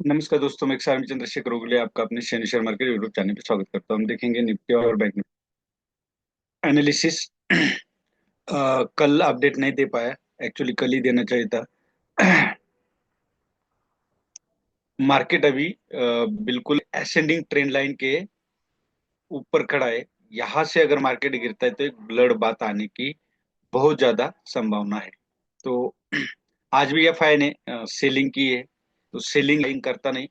नमस्कार दोस्तों, मैं सारंग चंद्रशेखर ओगले आपका अपने share share market YouTube channel पे स्वागत करता हूँ। हम देखेंगे निफ्टी और बैंक निफ्टी एनालिसिस। कल अपडेट नहीं दे पाया। एक्चुअली कल ही देना चाहिए था। मार्केट अभी बिल्कुल असेंडिंग ट्रेंड लाइन के ऊपर खड़ा है। यहाँ से अगर मार्केट गिरता है तो एक ब्लड बात आने की बहुत ज्यादा संभावना है। तो आज भी एफआई ने सेलिंग की है। तो सेलिंग करता नहीं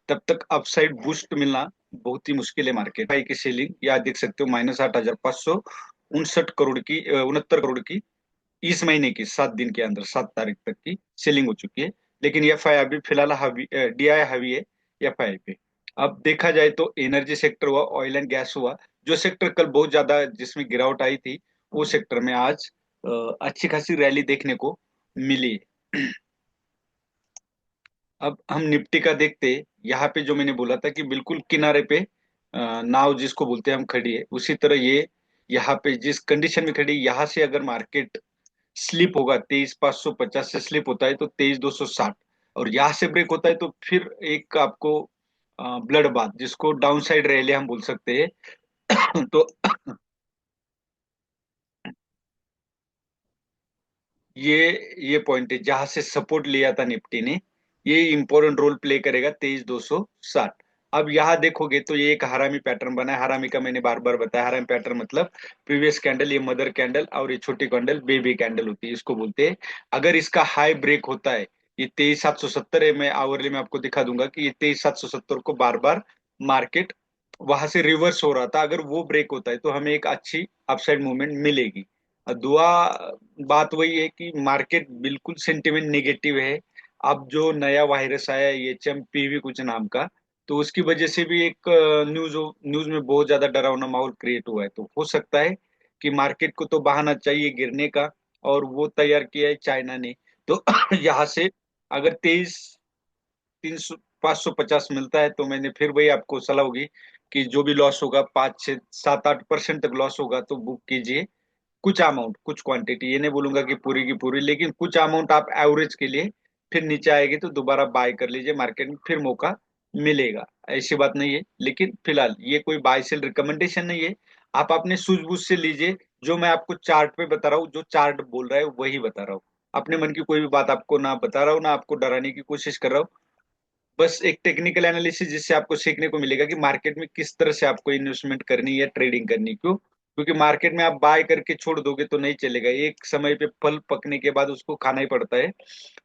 तब तक अपसाइड बूस्ट मिलना बहुत ही मुश्किल है। मार्केट एफआई की सेलिंग या देख सकते हो -8,559 करोड़ की 69 करोड़ की इस महीने की 7 दिन के अंदर 7 तारीख तक की सेलिंग हो चुकी है। लेकिन एफआई अभी फिलहाल हावी डीआई हावी है एफआई पे। अब देखा जाए तो एनर्जी सेक्टर हुआ, ऑयल एंड गैस हुआ, जो सेक्टर कल बहुत ज्यादा जिसमें गिरावट आई थी, वो सेक्टर में आज अच्छी खासी रैली देखने को मिली है। अब हम निफ्टी का देखते, यहाँ पे जो मैंने बोला था कि बिल्कुल किनारे पे नाव जिसको बोलते हैं हम खड़ी है, उसी तरह ये यहाँ पे जिस कंडीशन में खड़ी है, यहाँ से अगर मार्केट स्लिप होगा 23,550 से स्लिप होता है तो 23,260, और यहाँ से ब्रेक होता है तो फिर एक आपको ब्लड बाथ जिसको डाउन साइड रैली हम बोल सकते हैं। तो ये ये पॉइंट है जहां से सपोर्ट लिया था निफ्टी ने, ये इंपॉर्टेंट रोल प्ले करेगा 23,260। अब यहाँ देखोगे तो ये एक हरामी पैटर्न बना है। हरामी का मैंने बार बार बताया, हरामी पैटर्न मतलब प्रीवियस कैंडल, ये मदर कैंडल और ये छोटी कैंडल बेबी कैंडल होती है, इसको बोलते हैं। अगर इसका हाई ब्रेक होता है, ये 23,770 है, मैं आवरली में आपको दिखा दूंगा कि ये 23,770 को बार बार मार्केट वहां से रिवर्स हो रहा था, अगर वो ब्रेक होता है तो हमें एक अच्छी अपसाइड मूवमेंट मिलेगी। और दुआ बात वही है कि मार्केट बिल्कुल सेंटिमेंट नेगेटिव है। अब जो नया वायरस आया है एचएमपीवी कुछ नाम का, तो उसकी वजह से भी एक न्यूज न्यूज में बहुत ज्यादा डरावना माहौल क्रिएट हुआ है। तो हो सकता है कि मार्केट को तो बहाना चाहिए गिरने का, और वो तैयार किया है चाइना ने। तो यहाँ से अगर 23,550 मिलता है तो मैंने फिर वही आपको सलाह होगी कि जो भी लॉस होगा 5 6 7 8% तक लॉस होगा तो बुक कीजिए। कुछ अमाउंट, कुछ क्वांटिटी, ये नहीं बोलूंगा कि पूरी की पूरी, लेकिन कुछ अमाउंट आप एवरेज के लिए, फिर नीचे आएगी तो दोबारा बाय कर लीजिए, मार्केट में फिर मौका मिलेगा। ऐसी बात नहीं है, लेकिन फिलहाल ये कोई बाय सेल रिकमेंडेशन नहीं है। आप अपने सूझबूझ से लीजिए। जो मैं आपको चार्ट पे बता रहा हूँ, जो चार्ट बोल रहा है वही बता रहा हूँ। अपने मन की कोई भी बात आपको ना बता रहा हूँ, ना आपको डराने की कोशिश कर रहा हूँ। बस एक टेक्निकल एनालिसिस जिससे आपको सीखने को मिलेगा कि मार्केट में किस तरह से आपको इन्वेस्टमेंट करनी है, ट्रेडिंग करनी। क्यों? क्योंकि मार्केट में आप बाय करके छोड़ दोगे तो नहीं चलेगा, एक समय पे फल पकने के बाद उसको खाना ही पड़ता है।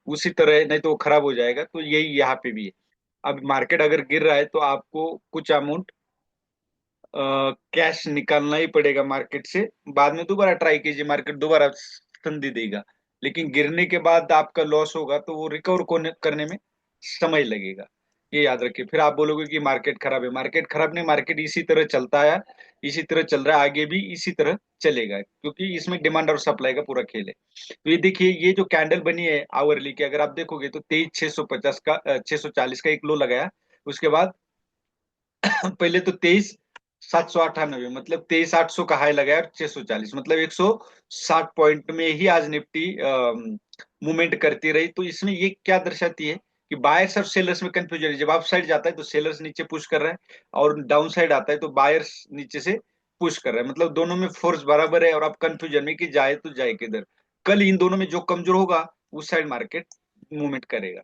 उसी तरह नहीं तो वो खराब हो जाएगा। तो यही यहाँ पे भी है। अब मार्केट अगर गिर रहा है तो आपको कुछ अमाउंट कैश निकालना ही पड़ेगा मार्केट से। बाद में दोबारा ट्राई कीजिए, मार्केट दोबारा संधि देगा, लेकिन गिरने के बाद आपका लॉस होगा तो वो रिकवर करने में समय लगेगा। ये याद रखिए। फिर आप बोलोगे कि मार्केट खराब है, मार्केट खराब नहीं, मार्केट इसी तरह चलता है, इसी तरह चल रहा है, आगे भी इसी तरह चलेगा, क्योंकि इसमें डिमांड और सप्लाई का पूरा खेल है। तो ये देखिए, ये जो कैंडल बनी है आवरली की, अगर आप देखोगे तो 23,650 का 640 का एक लो लगाया। उसके बाद पहले तो 23,798, मतलब 23,800 का हाई लगाया, और 640 मतलब 160 पॉइंट में ही आज निफ्टी मूवमेंट करती रही। तो इसमें ये क्या दर्शाती है कि बायर्स और सेलर्स में कंफ्यूजन है। जब अप साइड जाता है तो सेलर्स नीचे पुश कर रहा है, और डाउन साइड आता है तो बायर्स नीचे से पुश कर रहा है, मतलब दोनों में फोर्स बराबर है, और आप कंफ्यूजन में कि जाए तो जाए किधर। कल इन दोनों में जो कमजोर होगा उस साइड मार्केट मूवमेंट करेगा।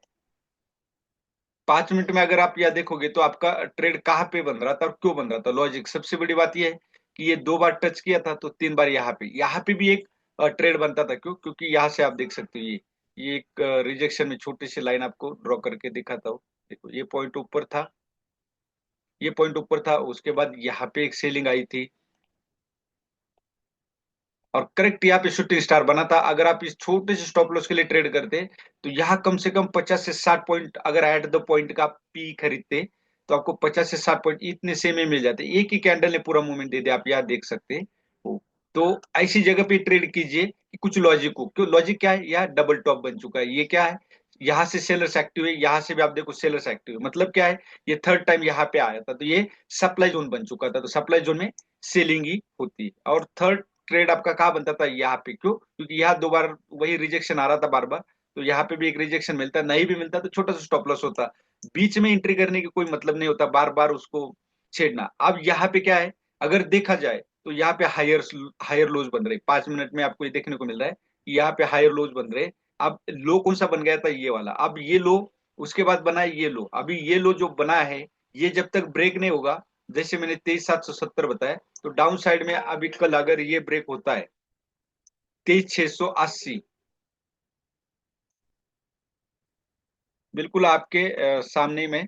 5 मिनट में अगर आप यह देखोगे तो आपका ट्रेड कहाँ पे बन रहा था और क्यों बन रहा था, लॉजिक सबसे बड़ी बात यह है कि ये 2 बार टच किया था तो 3 बार यहाँ पे भी एक ट्रेड बनता था। क्यों? क्योंकि यहाँ से आप देख सकते हो, ये एक रिजेक्शन में छोटी सी लाइन आपको ड्रॉ करके दिखाता हूँ। देखो, ये पॉइंट ऊपर था, ये पॉइंट ऊपर था, उसके बाद यहाँ पे एक सेलिंग आई थी, और करेक्ट यहाँ पे शूटिंग स्टार बना था। अगर आप इस छोटे से स्टॉप लॉस के लिए ट्रेड करते तो यहाँ कम से कम 50 से 60 पॉइंट, अगर एट द पॉइंट का आप पी खरीदते तो आपको 50 से 60 पॉइंट इतने से में मिल जाते। एक ही कैंडल ने पूरा मूवमेंट दे दिया, आप यहाँ देख सकते हो। तो ऐसी जगह पे ट्रेड कीजिए कि कुछ लॉजिक हो। क्यों? लॉजिक क्या है? यहाँ डबल टॉप बन चुका है, ये क्या है? यहाँ से सेलर्स एक्टिव है, यहाँ से भी आप देखो सेलर्स एक्टिव है, मतलब क्या है? ये थर्ड टाइम यहाँ पे आया था, तो ये सप्लाई जोन बन चुका था। तो सप्लाई जोन में सेलिंग ही होती है, और थर्ड ट्रेड आपका कहाँ बनता था? यहाँ पे। क्यों? क्योंकि यहाँ 2 बार वही रिजेक्शन आ रहा था बार बार, तो यहाँ पे भी एक रिजेक्शन मिलता, नहीं भी मिलता तो छोटा सा स्टॉप लॉस होता। बीच में एंट्री करने की कोई मतलब नहीं होता, बार बार उसको छेड़ना। अब यहाँ पे क्या है, अगर देखा जाए तो यहाँ पे हायर हायर लोज बन रहे, 5 मिनट में आपको ये देखने को मिल रहा है कि यहाँ पे हायर लोज बन रहे। अब लो कौन सा बन गया था, ये वाला। अब ये लो, उसके बाद बना है ये लो। अभी ये लो जो बना है, ये जब तक ब्रेक नहीं होगा, जैसे मैंने 23,770 बताया, तो डाउन साइड में अभी कल अगर ये ब्रेक होता है 23,680, बिल्कुल आपके सामने में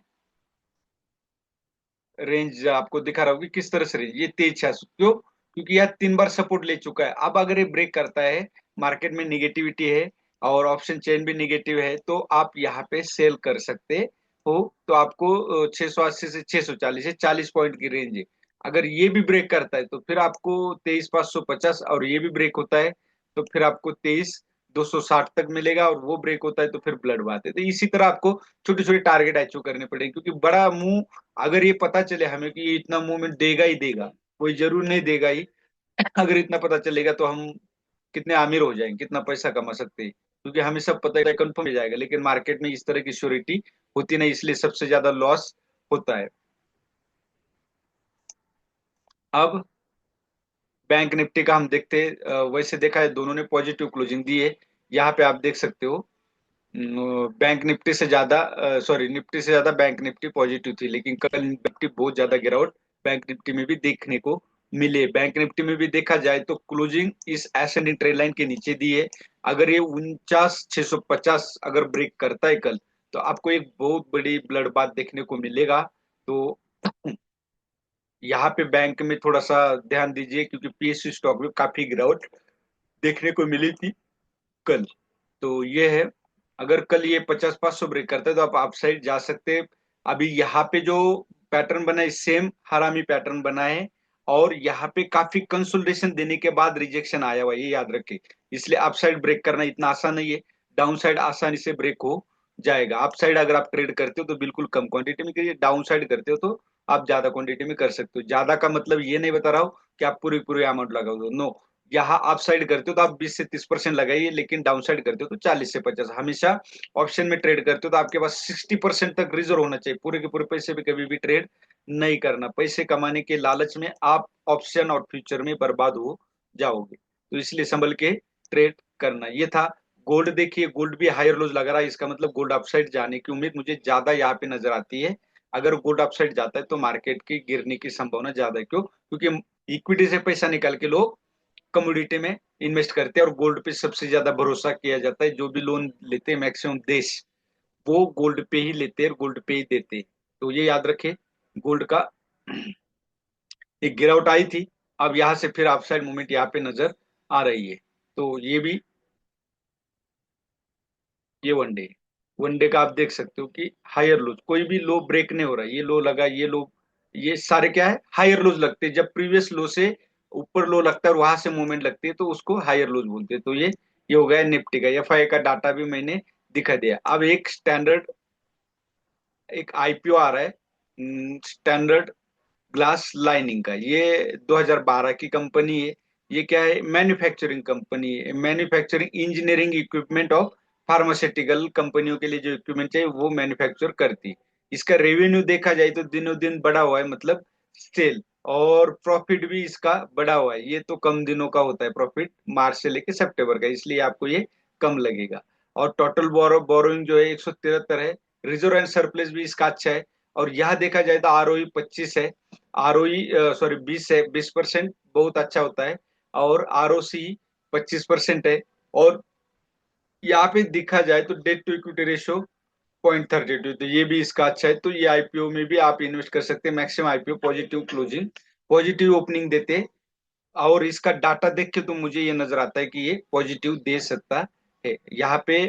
रेंज आपको दिखा रहा होगी किस तरह से रेंज, ये 23,600 क्यों, क्योंकि यह 3 बार सपोर्ट ले चुका है। अब अगर ये ब्रेक करता है, मार्केट में निगेटिविटी है और ऑप्शन चेन भी निगेटिव है, तो आप यहाँ पे सेल कर सकते हो। तो आपको 680 से 640 है, 40 पॉइंट की रेंज है। अगर ये भी ब्रेक करता है तो फिर आपको 23,550, और ये भी ब्रेक होता है तो फिर आपको 23,260 तक मिलेगा, और वो ब्रेक होता है तो फिर ब्लड बात है। तो इसी तरह आपको छोटे छोटे टारगेट अचीव करने पड़ेंगे, क्योंकि बड़ा मुंह, अगर ये पता चले हमें कि ये इतना मूवमेंट देगा ही देगा, कोई जरूर नहीं देगा ही। अगर इतना पता चलेगा तो हम कितने अमीर हो जाएंगे, कितना पैसा कमा सकते हैं, क्योंकि हमें सब पता है कंफर्म हो जाएगा। लेकिन मार्केट में इस तरह की श्योरिटी होती नहीं, इसलिए सबसे ज्यादा लॉस होता है। अब बैंक निफ्टी का हम देखते हैं, वैसे देखा है दोनों ने पॉजिटिव क्लोजिंग दी है। यहाँ पे आप देख सकते हो, बैंक निफ्टी से ज्यादा, सॉरी, निफ्टी से ज्यादा बैंक निफ्टी पॉजिटिव थी, लेकिन कल निफ्टी बहुत ज्यादा गिरावट बैंक निफ्टी में भी देखने को मिले। बैंक निफ्टी में भी देखा जाए तो क्लोजिंग इस एसएनडी ट्रेड लाइन के नीचे दी है। अगर ये 49,650 अगर ब्रेक करता है कल, तो आपको एक बहुत बड़ी ब्लड बाथ देखने को मिलेगा। तो यहाँ पे बैंक में थोड़ा सा ध्यान दीजिए, क्योंकि पीएसयू स्टॉक में काफी गिरावट देखने को मिली थी कल। तो ये है, अगर कल ये 50,500 ब्रेक करता है तो आप अपसाइड जा सकते हैं। अभी यहाँ पे जो पैटर्न बना है, सेम हरामी पैटर्न बना है, और यहाँ पे काफी कंसोलिडेशन देने के बाद रिजेक्शन आया हुआ है, ये याद रखें। इसलिए अपसाइड ब्रेक करना इतना आसान नहीं है, डाउन साइड आसानी से ब्रेक हो जाएगा। अप साइड अगर आप ट्रेड करते हो तो बिल्कुल कम क्वांटिटी में करिए, डाउन साइड करते हो तो आप ज्यादा क्वांटिटी में कर सकते हो। ज्यादा का मतलब ये नहीं बता रहा हूँ कि आप पूरी पूरी अमाउंट लगाओ, नो। यहाँ अप साइड करते हो तो आप 20 से 30% लगाइए, लेकिन डाउन साइड करते हो तो 40 से 50। हमेशा ऑप्शन में ट्रेड करते हो तो आपके पास 60% तक रिजर्व होना चाहिए, पूरे के पूरे पैसे भी कभी भी ट्रेड नहीं करना। पैसे कमाने के लालच में आप ऑप्शन और फ्यूचर में बर्बाद हो जाओगे, तो इसलिए संभल के ट्रेड करना। ये था। गोल्ड देखिए, गोल्ड भी हायर लोज लग रहा है, इसका मतलब गोल्ड अपसाइड जाने की उम्मीद मुझे ज्यादा यहाँ पे नजर आती है। अगर गोल्ड अपसाइड जाता है तो मार्केट की गिरने की संभावना ज्यादा है, क्यों, क्योंकि इक्विटी से पैसा निकाल के लोग कमोडिटी में इन्वेस्ट करते हैं, और गोल्ड पे सबसे ज्यादा भरोसा किया जाता है। जो भी लोन लेते हैं मैक्सिमम देश, वो गोल्ड पे ही लेते हैं, गोल्ड पे ही देते हैं। तो ये याद रखें। गोल्ड का एक गिरावट आई थी, अब यहाँ से फिर अपसाइड मूवमेंट यहाँ पे नजर आ रही है। तो ये भी, ये वनडे का आप देख सकते हो कि हायर लोज, कोई भी लो ब्रेक नहीं हो रहा है। ये लो लगा, ये लो, ये सारे क्या है, हायर लोज लगते हैं। जब प्रीवियस लो से ऊपर लो लगता है और वहां से मूवमेंट लगती है तो उसको हायर लोज बोलते हैं। तो ये हो गया निफ्टी का। एफआई का डाटा भी मैंने दिखा दिया। अब एक स्टैंडर्ड, एक आईपीओ आ रहा है स्टैंडर्ड ग्लास लाइनिंग का। ये 2012 की कंपनी है। ये क्या है, मैन्युफैक्चरिंग कंपनी है, manufacturing engineering equipment of pharmaceutical कंपनियों के लिए जो इक्विपमेंट चाहिए वो मैन्युफैक्चर करती है। इसका रेवेन्यू देखा जाए तो दिनों दिन बढ़ा हुआ है, मतलब सेल, और प्रॉफिट भी इसका बढ़ा हुआ है। ये तो कम दिनों का होता है प्रॉफिट, मार्च से लेके सितंबर का, इसलिए आपको ये कम लगेगा। और टोटल बोरोइंग जो है 173 है। रिजर्व एंड सरप्लस भी इसका अच्छा है। और यहाँ देखा जाए तो आरओई 25 है, आरओई सॉरी 20 है, 20% बहुत अच्छा होता है। और आरओसी 25% है। और यहाँ पे देखा जाए तो डेट टू इक्विटी रेशियो 0.32, तो ये भी इसका अच्छा है। तो ये आईपीओ में भी आप इन्वेस्ट कर सकते हैं। Maximum IPO positive closing, positive opening देते हैं। और इसका डाटा देख के तो मुझे ये नजर आता है कि ये पॉजिटिव दे सकता है। यहाँ पे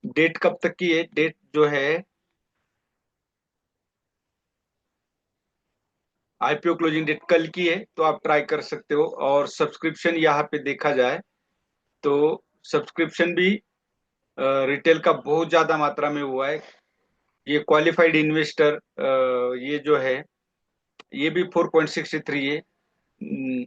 डेट कब तक की है, डेट जो है आईपीओ क्लोजिंग डेट कल की है, तो आप ट्राई कर सकते हो। और सब्सक्रिप्शन यहाँ पे देखा जाए तो सब्सक्रिप्शन भी रिटेल का बहुत ज्यादा मात्रा में हुआ है। ये क्वालिफाइड इन्वेस्टर, ये जो है ये भी 4.63 है। हम्म,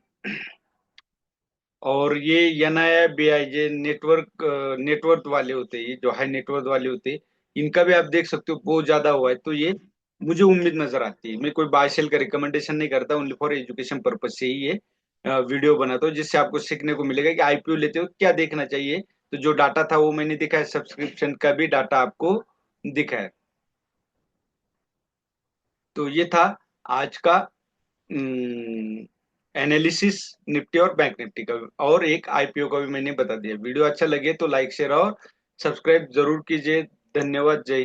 और ये एनआई बीआई, ये नेटवर्क नेटवर्थ वाले होते हैं, ये जो हाई नेटवर्थ वाले होते हैं, इनका भी आप देख सकते हो बहुत ज्यादा हुआ है। तो ये मुझे उम्मीद नजर आती है। मैं कोई बाय सेल का रिकमेंडेशन नहीं करता, ओनली फॉर एजुकेशन पर्पज से ही ये वीडियो बनाता हूँ, जिससे आपको सीखने को मिलेगा कि आईपीओ लेते हो क्या देखना चाहिए। तो जो डाटा था वो मैंने दिखाया, सब्सक्रिप्शन का भी डाटा आपको दिखाया। तो ये था आज का एनालिसिस निफ्टी और बैंक निफ्टी का, और एक आईपीओ का भी मैंने बता दिया। वीडियो अच्छा लगे तो लाइक शेयर और सब्सक्राइब जरूर कीजिए। धन्यवाद। जय